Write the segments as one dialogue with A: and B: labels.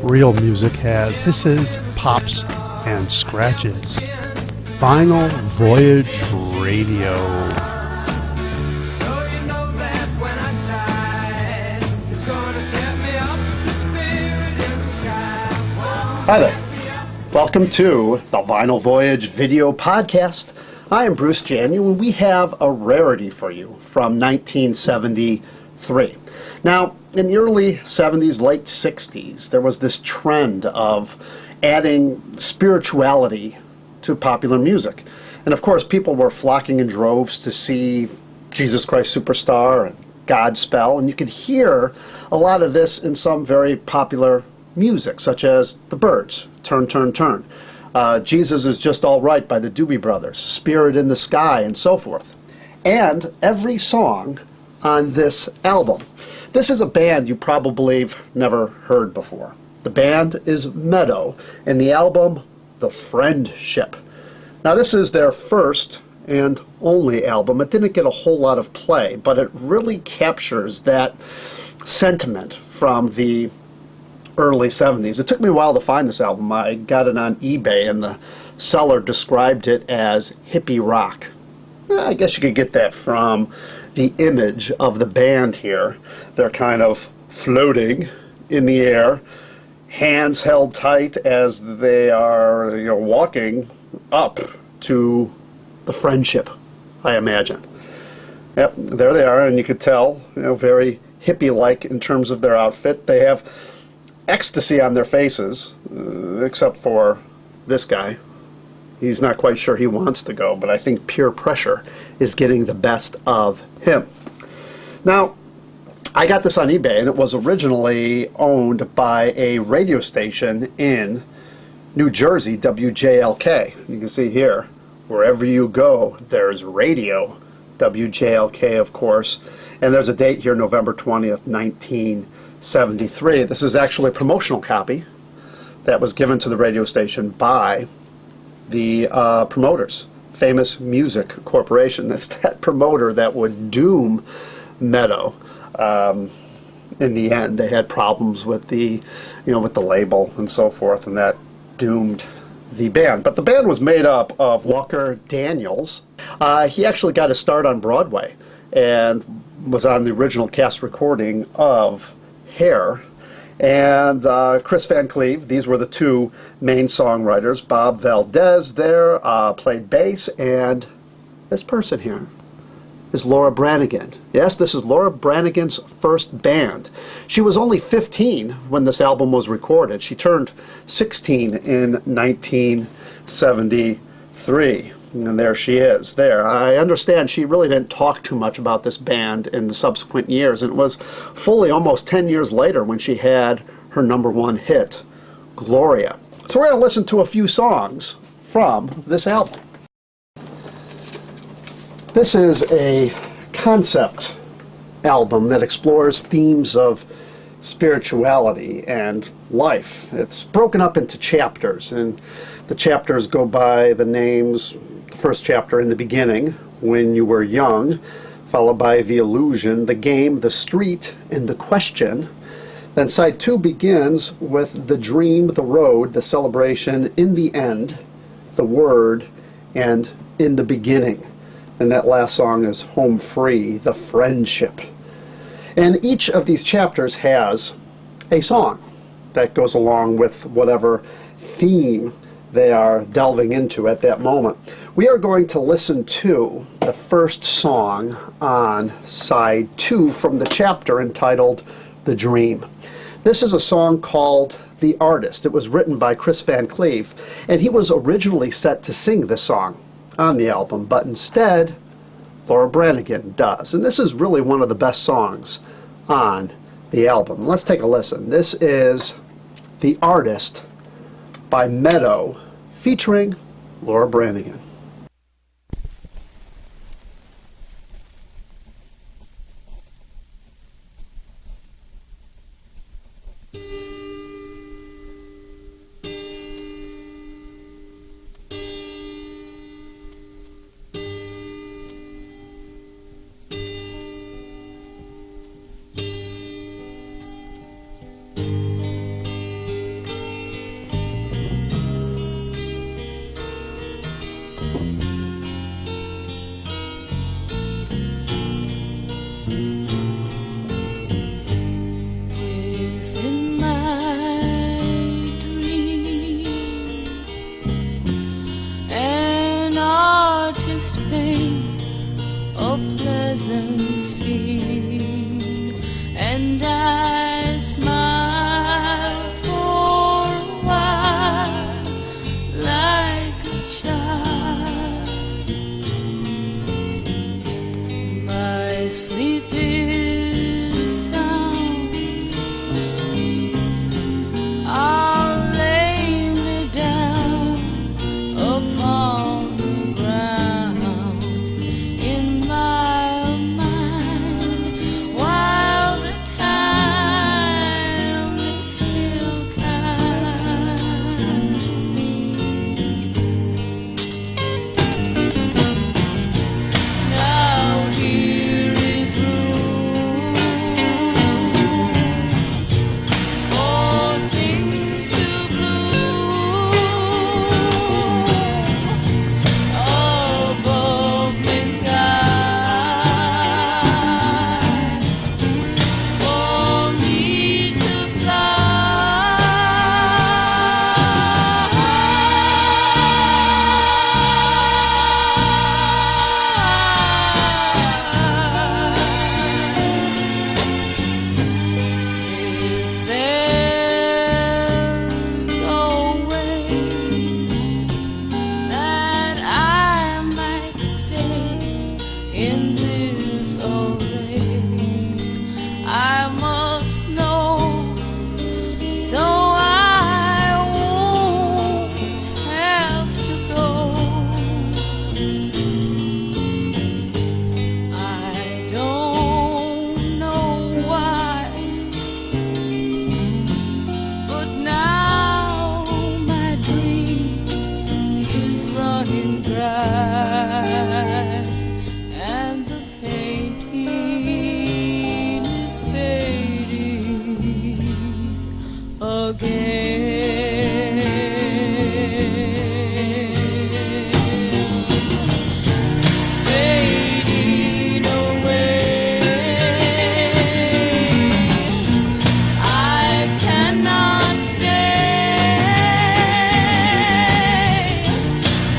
A: Real music has hisses, pops, and scratches. Vinyl Voyage Radio. Hi there. Welcome to the Vinyl Voyage video podcast. I am Bruce Janu, and we have a rarity for you from 1973. Now, in the early 70s, late 60s, there was this trend of adding spirituality to popular music. And of course, people were flocking in droves to see Jesus Christ Superstar and Godspell, and you could hear a lot of this in some very popular music, such as The Byrds, Turn, Turn, Turn, Jesus Is Just All Right by the Doobie Brothers, Spirit in the Sky, and so forth. And every song on this album. This is a band you probably have never heard before. The band is Meadow, and the album, The Friendship. Now, this is their first and only album. It didn't get a whole lot of play, but it really captures that sentiment from the early 70s. It took me a while to find this album. I got it on eBay, and the seller described it as hippie rock. I guess you could get that from the image of the band here. They're kind of floating in the air, hands held tight as they are, walking up to the friendship, I imagine. Yep, there they are, and you could tell, very hippie-like in terms of their outfit. They have ecstasy on their faces, except for this guy. He's not quite sure he wants to go, but I think peer pressure is getting the best of him. Now, I got this on eBay, and it was originally owned by a radio station in New Jersey, WJLK. You can see here, wherever you go, there's radio. WJLK, of course. And there's a date here, November 20th, 1973. This is actually a promotional copy that was given to the radio station by the promoters, Famous Music Corporation. That's that promoter that would doom Meadow. In the end, they had problems with the, with the label and so forth, and that doomed the band. But the band was made up of Walker Daniels. He actually got his start on Broadway and was on the original cast recording of Hair. And Chris Van Cleve. These were the two main songwriters. Bob Valdez there played bass, and this person here is Laura Branigan. Yes, this is Laura Branigan's first band. She was only 15 when this album was recorded. She turned 16 in 1973. And there she is, there. I understand she really didn't talk too much about this band in the subsequent years. And it was fully almost 10 years later when she had her #1 hit, Gloria. So we're going to listen to a few songs from this album. This is a concept album that explores themes of spirituality and life. It's broken up into chapters, and the chapters go by the names. The first chapter, In the Beginning, When You Were Young, followed by The Illusion, The Game, The Street, and The Question. Then side 2 begins with The Dream, The Road, The Celebration, In the End, The Word, and In the Beginning. And that last song is Home Free, The Friendship. And each of these chapters has a song that goes along with whatever theme they are delving into at that moment. We are going to listen to the first song on side 2 from the chapter entitled The Dream. This is a song called The Artist. It was written by Chris Van Cleve, and he was originally set to sing this song on the album, but instead Laura Branigan does. And this is really one of the best songs on the album. Let's take a listen. This is The Artist by Meadow, featuring Laura Branigan.
B: and I smile for a while like a child. My sleep is sound. I'll lay me down upon the ground in my mind while the time is still kind. Now here is room for things to bloom above the sky, for me to If there's a way that I might stay in this array, I must know, so I won't have to go. I don't know why, but now my dream is running dry, and the painting is fading again. Fading away. I cannot stay.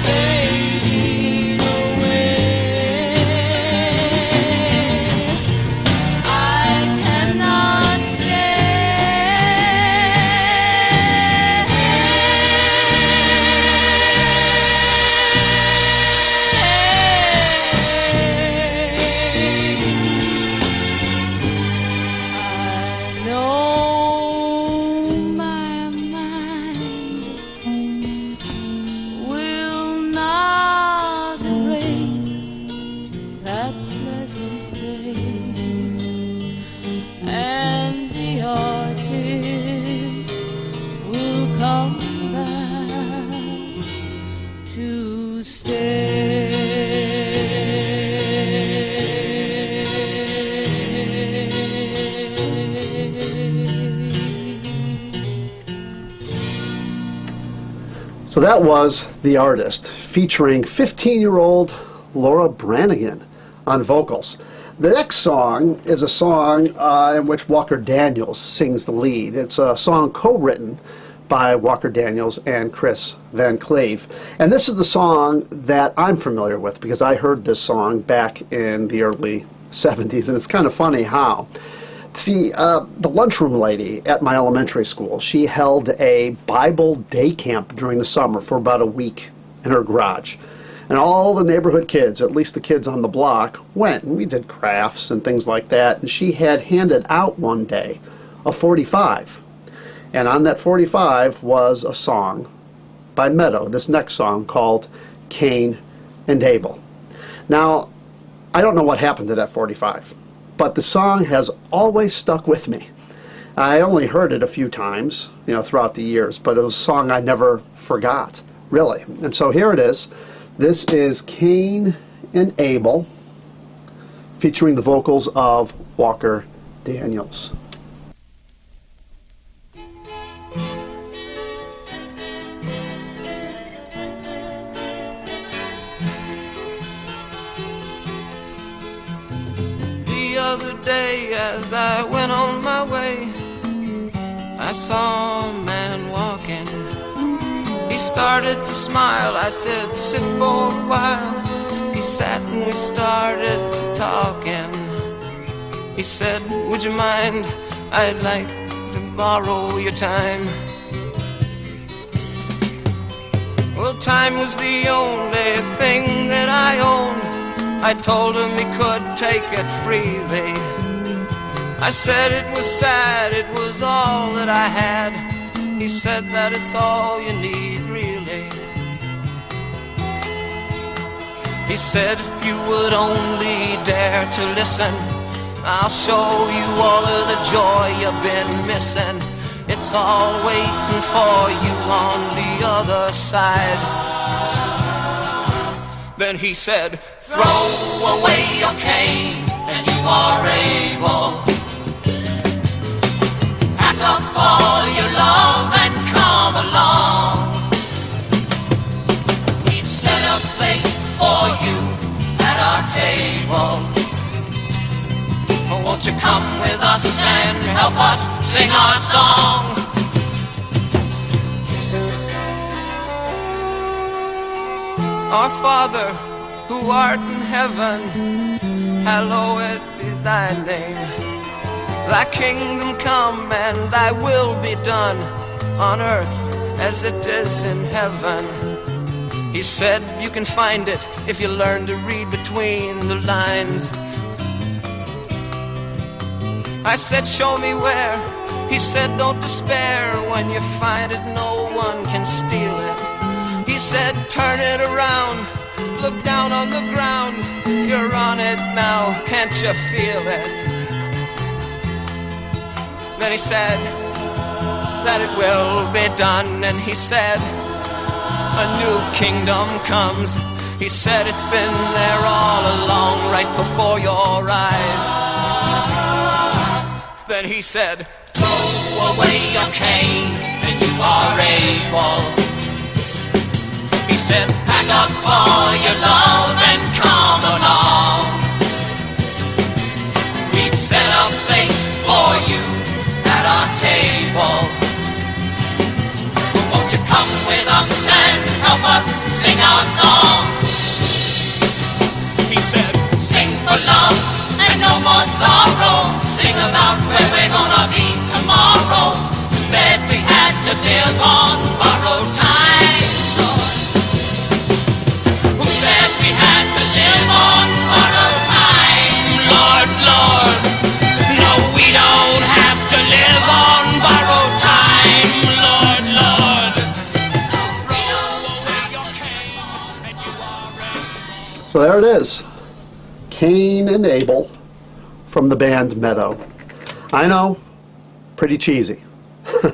B: Fading away. I cannot I know my mind will not erase that pleasant place, and the artist will come back to stay.
A: So that was The Artist, featuring 15-year-old Laura Branigan on vocals. The next song is a song in which Walker Daniels sings the lead. It's a song co-written by Walker Daniels and Chris Van Cleve. And this is the song that I'm familiar with because I heard this song back in the early 70s, and it's kind of funny how. See, the lunchroom lady at my elementary school, she held a Bible day camp during the summer for about a week in her garage. And all the neighborhood kids, at least the kids on the block, went, and we did crafts and things like that. And she had handed out one day a 45. And on that 45 was a song by Meadow, this next song called Cain and Abel. Now, I don't know what happened to that 45. But the song has always stuck with me. I only heard it a few times, throughout the years, but it was a song I never forgot, really. And so here it is. This is Cain and Abel, featuring the vocals of Walker Daniels.
C: The other day as I went on my way, I saw a man walking. He started to smile. I said, sit for a while. He sat and we started to talking. He said, would you mind? I'd like to borrow your time. Well, time was the only thing that I owned. I told him he could take it freely. I said it was sad, it was all that I had. He said that it's all you need, really. He said, if you would only dare to listen, I'll show you all of the joy you've been missing. It's all waiting for you on the other side. Then he said, throw away your cane and you are able. Pack up all your love and come along. We've set a place for you at our table. Won't you come with us and help us sing our song? Our Father, who art in heaven, hallowed be thy name. Thy kingdom come and thy will be done on earth as it is in heaven. He said you can find it if you learn to read between the lines. I said, show me where. He said, don't despair. When you find it, no one can steal it. He said, turn it around. Look down on the ground. You're on it now. Can't you feel it? Then he said that it will be done. And he said, a new kingdom comes. He said, it's been there all along, right before your eyes. Then he said, throw away your cane and you are able. He said, pack up all your love and come along. We've set a place for you at our table. Won't you come with us and help us sing our song? He said, sing for love and no more sorrow. Sing about where we're gonna be tomorrow. Who said we had to live on borrowed time? Who said we had to live on borrowed time? Lord, Lord, no, we don't have to live on borrowed time. Lord, Lord, throw away your cane and you are ready.
A: So there it is, Cain and Abel from the band Meadow. I know, pretty cheesy,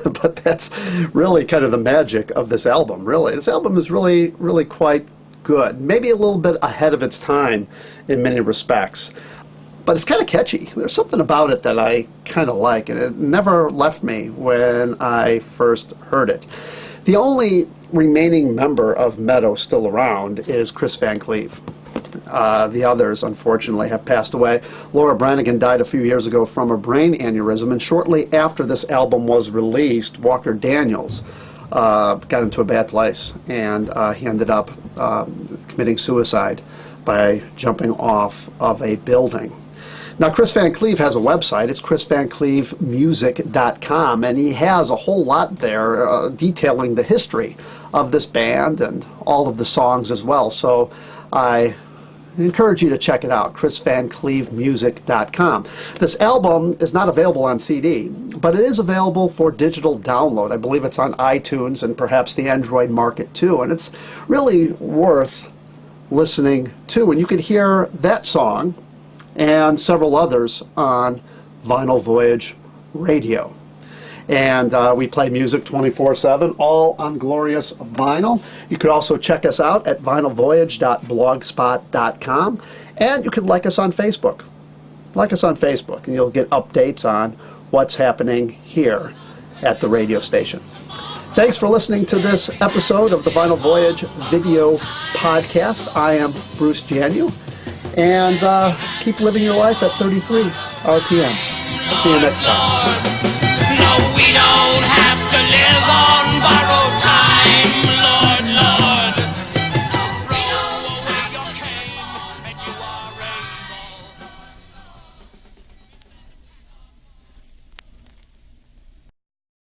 A: but that's really kind of the magic of this album, really. This album is really, really quite good. Maybe a little bit ahead of its time in many respects, but it's kind of catchy. There's something about it that I kind of like, and it never left me when I first heard it. The only remaining member of Meadow still around is Chris Van Cleef. The others, unfortunately, have passed away. Laura Branigan died a few years ago from a brain aneurysm, and shortly after this album was released, Walker Daniels got into a bad place, and he ended up committing suicide by jumping off of a building. Now, Chris Van Cleef has a website. It's chrisvancleefmusic.com, and he has a whole lot there detailing the history of this band and all of the songs as well. So I encourage you to check it out, chrisvancleefmusic.com. This album is not available on CD, but it is available for digital download. I believe it's on iTunes and perhaps the Android market too, and it's really worth listening to. And you can hear that song and several others on Vinyl Voyage Radio. And we play music 24/7, all on glorious vinyl. You could also check us out at vinylvoyage.blogspot.com, and you could like us on Facebook. Like us on Facebook, and you'll get updates on what's happening here at the radio station. Thanks for listening to this episode of the Vinyl Voyage video podcast. I am Bruce Janu, and keep living your life at 33 RPMs. See you next time.